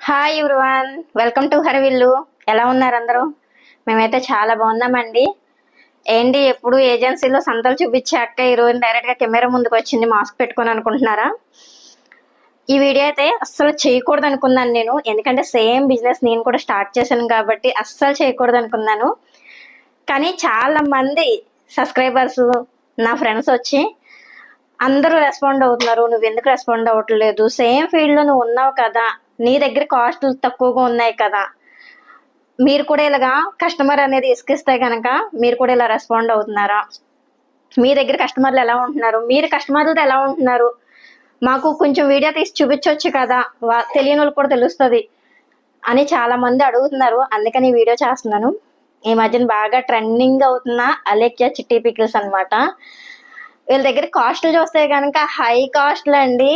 Hi everyone, welcome to హరివిల్లు. ఎలా ఉన్నారు అందరూ? మేమైతే చాలా బాగున్నామండి. ఏంటి ఎప్పుడు ఏజెన్సీలో సంతలు చూపించే అక్క ఈరోజు డైరెక్ట్గా కెమెరా ముందుకు వచ్చింది మాస్క్ పెట్టుకొని అనుకుంటున్నారా? ఈ వీడియో అయితే అస్సలు చేయకూడదు అనుకున్నాను నేను, ఎందుకంటే సేమ్ బిజినెస్ నేను కూడా స్టార్ట్ చేశాను కాబట్టి అస్సలు చేయకూడదు అనుకున్నాను. కానీ చాలా మంది సబ్స్క్రైబర్స్, నా ఫ్రెండ్స్ వచ్చి అందరూ రెస్పాండ్ అవుతున్నారు. నువ్వు ఎందుకు రెస్పాండ్ అవ్వట్లేదు? సేమ్ ఫీల్డ్లో నువ్వు ఉన్నావు కదా, నీ దగ్గర కాస్ట్లు తక్కువగా ఉన్నాయి కదా, మీరు కూడా ఇలాగా కస్టమర్ అనేది ఇసుకిస్తే కనుక మీరు కూడా ఇలా రెస్పాండ్ అవుతున్నారా? మీ దగ్గర కస్టమర్లు ఎలా ఉంటున్నారు? మీరు కస్టమర్లతో ఎలా ఉంటున్నారు? మాకు కొంచెం వీడియో తీసి చూపించవచ్చు కదా, తెలియని వాళ్ళకి కూడా తెలుస్తుంది అని చాలా మంది అడుగుతున్నారు. అందుకని ఈ వీడియో చేస్తున్నాను. ఈ మధ్యన బాగా ట్రెండింగ్ అవుతున్న అలేఖ్య చిట్టి పికిల్స్ అనమాట. వీళ్ళ దగ్గర కాస్ట్లు చూస్తే కనుక హై కాస్ట్లు అండి.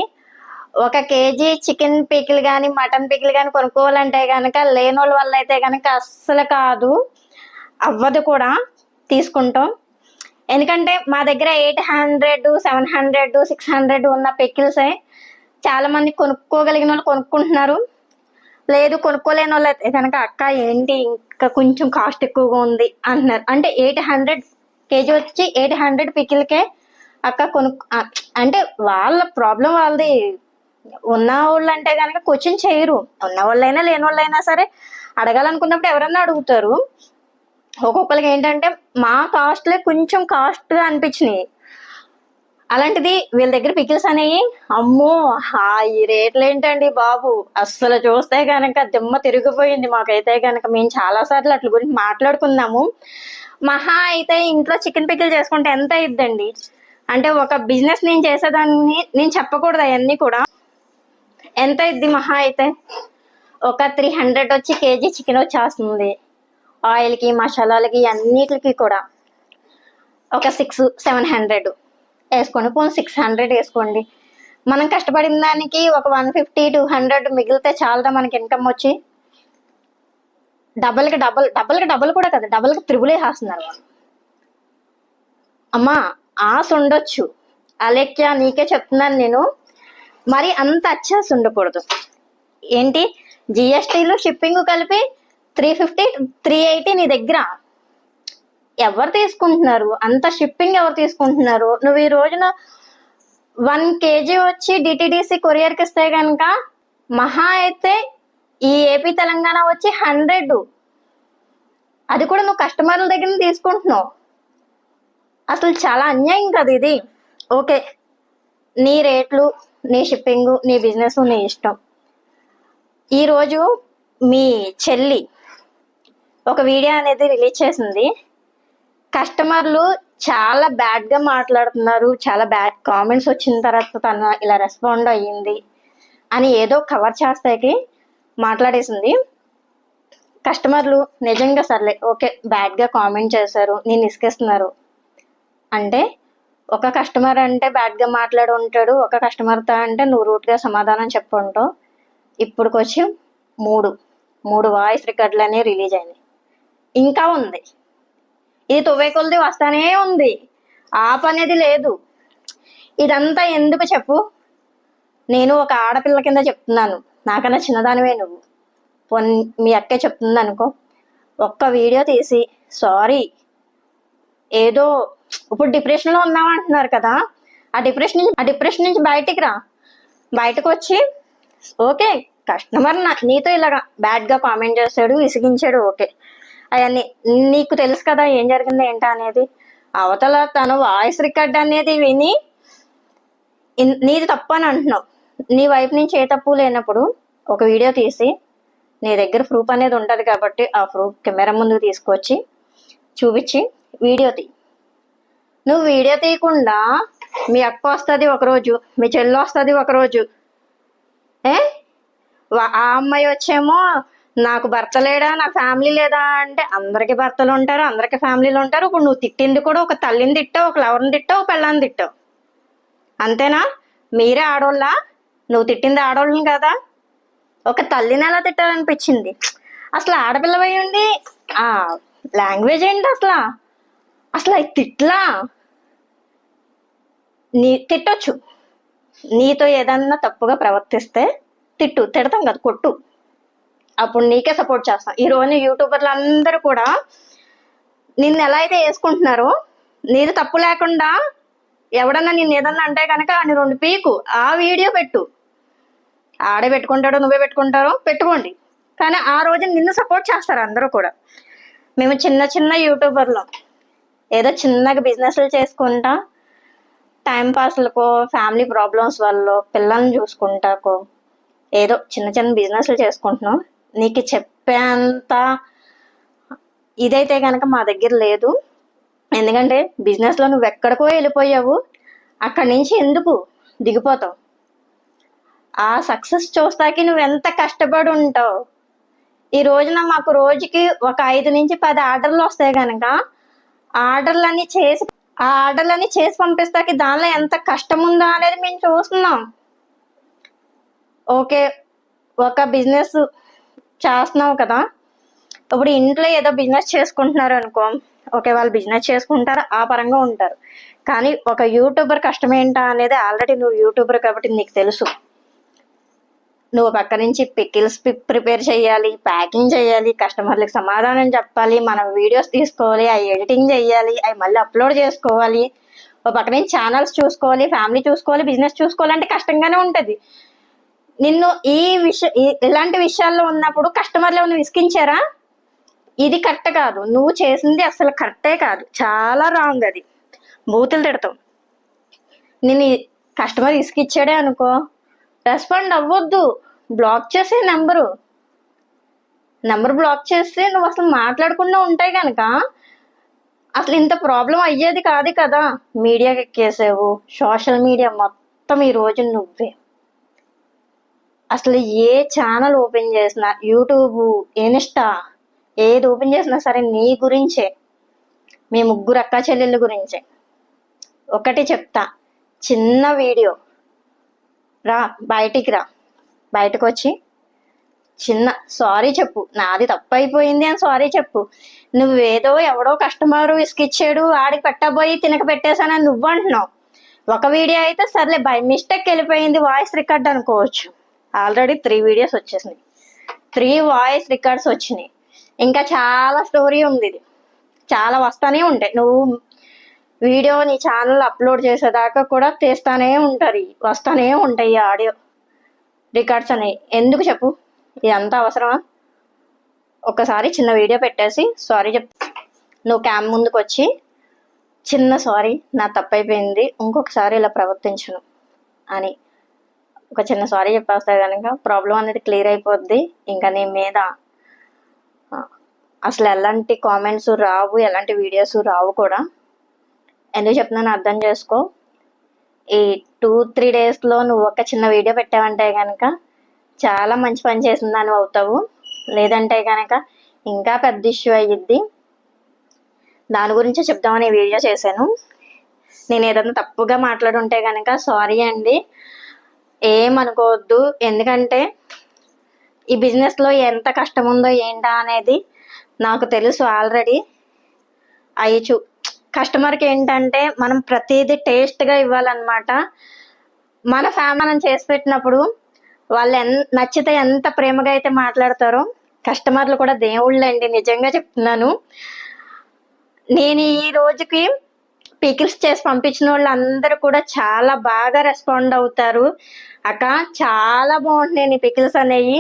1 కేజీ చికెన్ పికిల్ కానీ మటన్ పికిల్ కానీ కొనుక్కోవాలంటే కనుక లేనోళ్ళ వల్ల అయితే కనుక అస్సలు కాదు, అవ్వదు కూడా తీసుకుంటాం. ఎందుకంటే మా దగ్గర 800, 700, 600 ఉన్న పికిల్సే చాలా మంది కొనుక్కోగలిగిన వాళ్ళు కొనుక్కుంటున్నారు. లేదు కొనుక్కోలేని వాళ్ళు అయితే కనుక అక్క ఏంటి ఇంకా కొంచెం కాస్ట్ ఎక్కువగా ఉంది అంటున్నారు. అంటే 800 కేజీ వచ్చి 800 పికిల్కే అక్క అంటే వాళ్ళ ప్రాబ్లం వాళ్ళది. ఉన్న వాళ్ళు అంటే కనుక క్వశ్చన్ చేయరు. ఉన్న వాళ్ళైనా లేని వాళ్ళైనా సరే అడగాలనుకున్నప్పుడు ఎవరన్నా అడుగుతారు. ఒక్కొక్కరికి ఏంటంటే మా కాస్ట్లే కొంచెం కాస్ట్గా అనిపించినాయి. అలాంటిది వీళ్ళ దగ్గర పికిల్స్ అనేవి అమ్మో ఈ రేట్లు ఏంటండి బాబు, అస్సలు చూస్తే కనుక దిమ్మ తిరిగిపోయింది మాకైతే కనుక. మేము చాలాసార్లు అట్ల గురించి మాట్లాడుకున్నాము. మహా అయితే ఇంట్లో చికెన్ పికిల్ చేసుకుంటే ఎంత అయిద్దండి? అంటే ఒక బిజినెస్ నేను చేసేదాన్ని నేను చెప్పకూడదు అవన్నీ కూడా. ఎంత ఇద్ది మహా అయితే ఒక 300 వచ్చి కేజీ చికెన్ వచ్చేస్తుంది. ఆయిల్కి మసాలాలకి అన్నిటికి కూడా ఒక 600-700 వేసుకోండి. పోనీ 600 వేసుకోండి. మనం కష్టపడిన దానికి ఒక 150-200 మిగిలితే చాలదా మనకి ఇన్కమ్ వచ్చి? డబల్కి డబల్ కూడా కదా, డబల్కి త్రిబుల్ వేసేస్తున్నారు. అమ్మా ఆశ ఉండొచ్చు, అలేఖ్య నీకే చెప్తున్నాను నేను, మరి అంత అచ్చేసి ఉండకూడదు. ఏంటి జిఎస్టీలు షిప్పింగ్ కలిపి 350-380 నీ దగ్గర ఎవరు తీసుకుంటున్నారు? అంత షిప్పింగ్ ఎవరు తీసుకుంటున్నారు? నువ్వు ఈ రోజున 1 కేజీ వచ్చి డిటిడిసి కొరియర్కి ఇస్తే కనుక మహా అయితే ఈ ఏపీ తెలంగాణ వచ్చి 100. అది కూడా నువ్వు కస్టమర్ల దగ్గర తీసుకుంటున్నావు. అసలు చాలా అన్యాయం కదా ఇది. ఓకే, నీ రేట్లు, నీ షిప్పింగ్, నీ బిజినెస్ నీ ఇష్టం. ఈరోజు మీ చెల్లి ఒక వీడియో అనేది రిలీజ్ చేసింది. కస్టమర్లు చాలా బ్యాడ్గా మాట్లాడుతున్నారు, చాలా బ్యాడ్ కామెంట్స్ వచ్చిన తర్వాత తను ఇలా రెస్పాండ్ అయ్యింది అని ఏదో కవర్ చేస్తాకి మాట్లాడేసింది. కస్టమర్లు నిజంగా సర్లే ఓకే బ్యాడ్గా కామెంట్ చేశారు, నేను ఇసుకేస్తున్నారు అంటే ఒక కస్టమర్ అంటే బ్యాడ్గా మాట్లాడి ఉంటాడు, ఒక కస్టమర్తో అంటే నువ్వు రూట్గా సమాధానం చెప్పుంటావు. ఇప్పుడుకొచ్చి మూడు వాయిస్ రికార్డులు అనేవి రిలీజ్ అయినాయి. ఇంకా ఉంది, ఇది తువ్వే కొలది వస్తానే ఉంది, ఆప్ అనేది లేదు. ఇదంతా ఎందుకు చెప్పు? నేను ఒక ఆడపిల్ల కింద చెప్తున్నాను, నాకన్నా చిన్నదానివే నువ్వు. మీ అక్కే చెప్తుంది అనుకో, ఒక్క వీడియో తీసి సారీ ఏదో ఇప్పుడు డిప్రెషన్లో ఉన్నామంటున్నారు కదా, ఆ డిప్రెషన్ నుంచి బయటికి రా. బయటకు వచ్చి ఓకే కస్టమర్ నీతో ఇలాగా బ్యాడ్గా కామెంట్ చేస్తాడు, విసిగించాడు, ఓకే అవన్నీ నీకు తెలుసు కదా ఏం జరిగింది ఏంటా అనేది. అవతల తను వాయిస్ రికార్డ్ అనేది విని నీది తప్పు అని అంటున్నావు. నీ వైపు నుంచి ఏ తప్పు లేనప్పుడు ఒక వీడియో తీసి నీ దగ్గర ప్రూఫ్ అనేది ఉంటుంది కాబట్టి ఆ ప్రూఫ్ కెమెరా ముందుకు తీసుకొచ్చి చూపించి వీడియో తీ. నువ్వు వీడియో తీయకుండా మీ అక్క వస్తుంది ఒకరోజు, మీ చెల్లి వస్తుంది ఒకరోజు, ఆ అమ్మాయి వచ్చేమో నాకు భర్త లేడా, నాకు ఫ్యామిలీ లేదా అంటే అందరికి భర్తలు ఉంటారు, అందరికి ఫ్యామిలీలు ఉంటారు. ఇప్పుడు నువ్వు తిట్టింది కూడా ఒక తల్లిని తిట్టావు, ఒక లవర్ని తిట్టావు, ఒక పెళ్ళాన్ని తిట్టావు, అంతేనా? మీరే ఆడోళ్ళా? నువ్వు తిట్టింది ఆడోళ్ళని కదా. ఒక తల్లిని ఎలా తిట్టాలనిపించింది? అసలు ఆడపిల్లవై ఉండి ఆ లాంగ్వేజ్ ఏంటి అసలు? అసలు అది తిట్లా? తిట్టొచ్చు, నీతో ఏదన్నా తప్పుగా ప్రవర్తిస్తే తిడతాం కదా, కొట్టు, అప్పుడు నీకే సపోర్ట్ చేస్తాను. ఈ రోజు యూట్యూబర్లు అందరూ కూడా నిన్ను ఎలా అయితే వేసుకుంటున్నారో, నీది తప్పు లేకుండా ఎవడన్నా నిన్ను ఏదన్నా అంటే కనుక అని 2 పీకు ఆ వీడియో పెట్టు. ఆడే పెట్టుకుంటాడో నువ్వే పెట్టుకుంటారో పెట్టుకోండి, కానీ ఆ రోజు నిన్ను సపోర్ట్ చేస్తారు అందరూ కూడా. మేము చిన్న చిన్న యూట్యూబర్లు ఏదో చిన్నగా బిజినెస్లు చేసుకుంటా టైం పాస్లకో, ఫ్యామిలీ ప్రాబ్లమ్స్ వల్ల, పిల్లల్ని చూసుకుంటాకో ఏదో చిన్న చిన్న బిజినెస్లు చేసుకుంటున్నాం. నీకు చెప్పేంత ఇదైతే కనుక మా దగ్గర లేదు. ఎందుకంటే బిజినెస్లో నువ్వు ఎక్కడికో వెళ్ళిపోయావు, అక్కడి నుంచి ఎందుకు దిగిపోతావు? ఆ సక్సెస్ చూస్తాకి నువ్వు ఎంత కష్టపడి ఉంటావు. ఈ రోజున మాకు రోజుకి ఒక 5 నుంచి 10 ఆర్డర్లు వస్తాయి కనుక ఆ ఆర్డర్లన్నీ చేసి పంపిస్తాకి దానిలో ఎంత కష్టం ఉందో అనేది మేము చూస్తున్నాం. ఓకే, ఒక బిజినెస్ చేస్తున్నావు కదా, ఇప్పుడు ఇంట్లో ఏదో బిజినెస్ చేసుకుంటున్నారు అనుకో, ఓకే వాళ్ళు బిజినెస్ చేసుకుంటారు, ఆ పరంగా ఉంటారు. కానీ ఒక యూట్యూబర్ కష్టం ఏంటా అనేది ఆల్రెడీ నువ్వు యూట్యూబర్ కాబట్టి నీకు తెలుసు. నువ్వు పక్క నుంచి పికిల్స్ ప్రిపేర్ చేయాలి, ప్యాకింగ్ చేయాలి, కస్టమర్లకు సమాధానం చెప్పాలి, మనం వీడియోస్ తీసుకోవాలి, అవి ఎడిటింగ్ చేయాలి, అవి మళ్ళీ అప్లోడ్ చేసుకోవాలి, ఒక పక్క నుంచి ఛానల్స్ చూసుకోవాలి, ఫ్యామిలీ చూసుకోవాలి, బిజినెస్ చూసుకోవాలంటే కష్టంగానే ఉంటుంది. నిన్ను ఇలాంటి విషయాల్లో ఉన్నప్పుడు కస్టమర్లు ఏమైనా విసిగించారా? ఇది కరెక్ట్ కాదు, నువ్వు చేసింది అసలు కరెక్టే కాదు, చాలా రాంగ్. అది బూతులు తిడతాం. నేను కస్టమర్ ఇసుకిచ్చాడే అనుకో, రెస్పాండ్ అవ్వద్దు, బ్లాక్ చేసే నెంబర్ బ్లాక్ చేస్తే నువ్వు అసలు మాట్లాడకుండా ఉంటాయి కనుక అసలు ఇంత ప్రాబ్లం అయ్యేది కాదు కదా. మీడియాకి ఎక్కేసావు, సోషల్ మీడియా మొత్తం ఈ రోజు నువ్వే. అసలు ఏ ఛానల్ ఓపెన్ చేసినా, యూట్యూబ్, ఇన్స్టా ఏది ఓపెన్ చేసినా సరే నీ గురించే, మీ ముగ్గురు అక్క చెల్లెళ్ళ గురించే. ఒకటి చెప్తా, చిన్న వీడియో రా, బయటకు వచ్చి చిన్న సారీ చెప్పు, నాది తప్పు అయిపోయింది అని సారీ చెప్పు. నువ్వేదో ఎవడో కస్టమర్ ఇసుకిచ్చాడు ఆడికి పెట్టబోయి తినక పెట్టేశానని నువ్వు అంటున్నావు. ఒక వీడియో అయితే సర్లే బై మిస్టేక్ వెళ్ళిపోయింది, వాయిస్ రికార్డ్ అనుకోవచ్చు. ఆల్రెడీ 3 వీడియోస్ వచ్చేసినాయి, 3 వాయిస్ రికార్డ్స్ వచ్చినాయి. ఇంకా చాలా స్టోరీ ఉంది, ఇది చాలా వస్తానే ఉంటాయి. నువ్వు వీడియో నీ ఛానల్ అప్లోడ్ చేసేదాకా కూడా తీస్తానే ఉంటారు, వస్తానే ఉంటాయి ఆడియో రికార్డ్స్ అనేవి. ఎందుకు చెప్పు, ఇదంతా అవసరమా? ఒకసారి చిన్న వీడియో పెట్టేసి సారీ నువ్వు క్యామ్ ముందుకు వచ్చి చిన్న సారీ, నా తప్పైపోయింది, ఇంకొకసారి ఇలా ప్రవర్తించను అని ఒక చిన్న సారీ చెప్పేస్తే కనుక ప్రాబ్లం అనేది క్లియర్ అయిపోద్ది. ఇంకా నీ మీద అసలు ఎలాంటి కామెంట్స్ రావు, ఎలాంటి వీడియోస్ రావు కూడా. ఎందుకు చెప్తున్నాను అర్థం చేసుకో. ఈ 2-3 డేస్లో నువ్వు ఒక చిన్న వీడియో పెట్టావంటే కనుక చాలా మంచి పని చేసిందని అవుతావు, లేదంటే కనుక ఇంకా పెద్ద ఇష్యూ అయ్యిద్ది. దాని గురించి చెప్దామని వీడియో చేశాను. నేను ఏదైనా తప్పుగా మాట్లాడుంటే కనుక సారీ అండి, ఏమనుకోవద్దు. ఎందుకంటే ఈ బిజినెస్లో ఎంత కష్టం ఉందో ఏంటా అనేది నాకు తెలుసు ఆల్రెడీ. కస్టమర్కి ఏంటంటే మనం ప్రతిదీ టేస్ట్గా ఇవ్వాలన్నమాట. మన ఫ్యామిలీ మనం చేసి పెట్టినప్పుడు వాళ్ళు నచ్చితే ఎంత ప్రేమగా అయితే మాట్లాడతారో, కస్టమర్లు కూడా దేవుళ్ళండి, నిజంగా చెప్తున్నాను. నేను ఈ రోజుకి పికిల్స్ చేసి పంపించిన వాళ్ళు అందరూ కూడా చాలా బాగా రెస్పాండ్ అవుతారు. అక్క చాలా బాగుంటున్నాయి నీ పికిల్స్ అనేవి,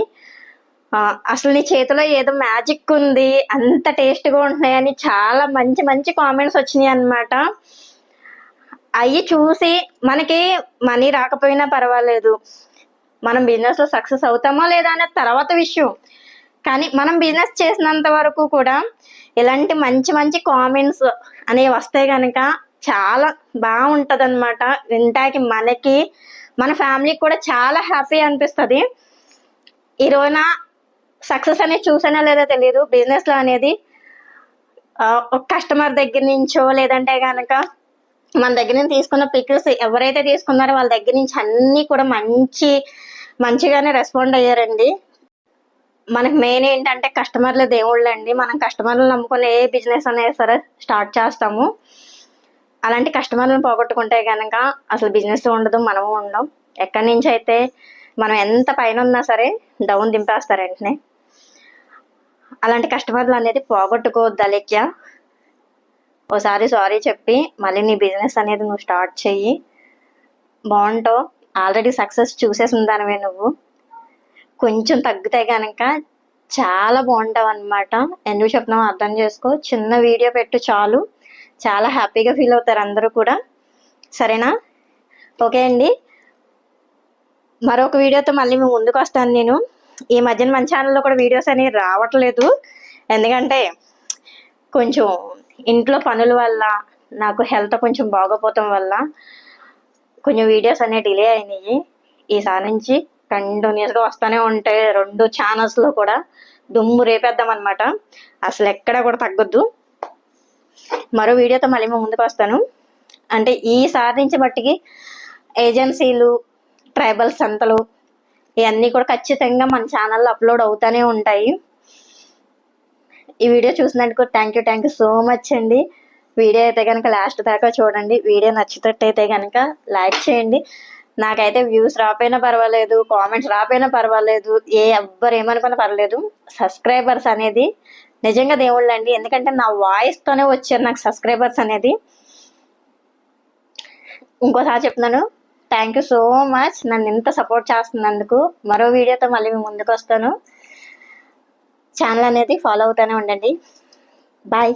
అసలు నీ చేతిలో ఏదో మ్యాజిక్ ఉంది, అంత టేస్ట్గా ఉంటున్నాయని చాలా మంచి మంచి కామెంట్స్ వచ్చినాయి అన్నమాట. అవి చూసి మనకి మనీ రాకపోయినా పర్వాలేదు, మనం బిజినెస్లో సక్సెస్ అవుతామో లేదా అనేది తర్వాత విషయం. కానీ మనం బిజినెస్ చేసినంత వరకు కూడా ఇలాంటి మంచి మంచి కామెంట్స్ అనేవి వస్తే కనుక చాలా బాగుంటుంది అనమాట. వింటాకి మనకి, మన ఫ్యామిలీకి కూడా చాలా హ్యాపీ అనిపిస్తుంది. ఈ రోజున సక్సెస్ అనేది చూసానో లేదో తెలియదు బిజినెస్లో అనేది. ఒక కస్టమర్ దగ్గర నుంచో లేదంటే కనుక మన దగ్గర నుంచి తీసుకున్న పికిల్స్ ఎవరైతే తీసుకున్నారో వాళ్ళ దగ్గర నుంచి అన్నీ కూడా మంచిగానే రెస్పాండ్ అయ్యారండి. మనకు మెయిన్ ఏంటంటే కస్టమర్లు దేవుళ్ళు అండి. మనం కస్టమర్లు నమ్ముకుని ఏ బిజినెస్ అనేది సరే స్టార్ట్ చేస్తాము. అలాంటి కస్టమర్లను పోగొట్టుకుంటే కనుక అసలు బిజినెస్ ఉండదు, మనము ఉండం. ఎక్కడి నుంచి అయితే మనం ఎంత పైన ఉన్నా సరే డౌన్ దింపేస్తారు వెంటనే. అలాంటి కస్టమర్లు అనేది పోగొట్టుకోవద్దు అలేఖ్య. ఓసారి సారీ చెప్పి మళ్ళీ నీ బిజినెస్ అనేది నువ్వు స్టార్ట్ చెయ్యి, బాగుంటావు. ఆల్రెడీ సక్సెస్ చూసేసిన దానివే నువ్వు. కొంచెం తగ్గితే కనుక చాలా బాగుంటావు అనమాట. ఎందుకు చెప్తున్నావు అర్థం చేసుకో. చిన్న వీడియో పెట్టు చాలు, చాలా హ్యాపీగా ఫీల్ అవుతారు అందరూ కూడా. సరేనా? ఓకే అండి, మరొక వీడియోతో మళ్ళీ మేము ముందుకు వస్తాను. నేను ఈ మధ్యన మన ఛానల్లో కూడా వీడియోస్ అనేవి రావట్లేదు, ఎందుకంటే కొంచెం ఇంట్లో పనుల వల్ల, నాకు హెల్త్ కొంచెం బాగోపోవటం వల్ల కొంచెం వీడియోస్ అనేవి డిలే అయినాయి. ఈసారి నుంచి కంటిన్యూస్గా వస్తూనే ఉంటాయి. 2 ఛానల్స్లో కూడా దుమ్ము రేపేద్దామన్నమాట. అసలు ఎక్కడ కూడా తగ్గొద్దు. మరో వీడియోతో మళ్ళీ మేము ముందుకు వస్తాను. అంటే ఈసారి నుంచి బట్టికి ఏజెన్సీలు, ట్రైబల్ సంతలు ఇవన్నీ కూడా ఖచ్చితంగా మన ఛానల్లో అప్లోడ్ అవుతూనే ఉంటాయి. ఈ వీడియో చూసినందుకు థ్యాంక్ యూ సో మచ్ అండి. వీడియో అయితే కనుక లాస్ట్ దాకా చూడండి. వీడియో నచ్చినట్టయితే కనుక లైక్ చేయండి. నాకైతే వ్యూస్ రాపోయినా పర్వాలేదు, కామెంట్స్ రాపోయినా పర్వాలేదు, ఎవ్వరు ఏమనుకున్నా పర్వాలేదు. సబ్స్క్రైబర్స్ అనేది నిజంగా దేవుళ్ళు అండి. ఎందుకంటే నా వాయిస్తోనే వచ్చారు నాకు సబ్స్క్రైబర్స్ అనేది. ఇంకోసారి చెప్తున్నాను, థ్యాంక్ యూ సో మచ్ నన్ను ఇంత సపోర్ట్ చేస్తున్నందుకు. మరో వీడియోతో మళ్ళీ మేము ముందుకు వస్తాను. ఛానల్ అనేది ఫాలో అవుతూనే ఉండండి. బాయ్.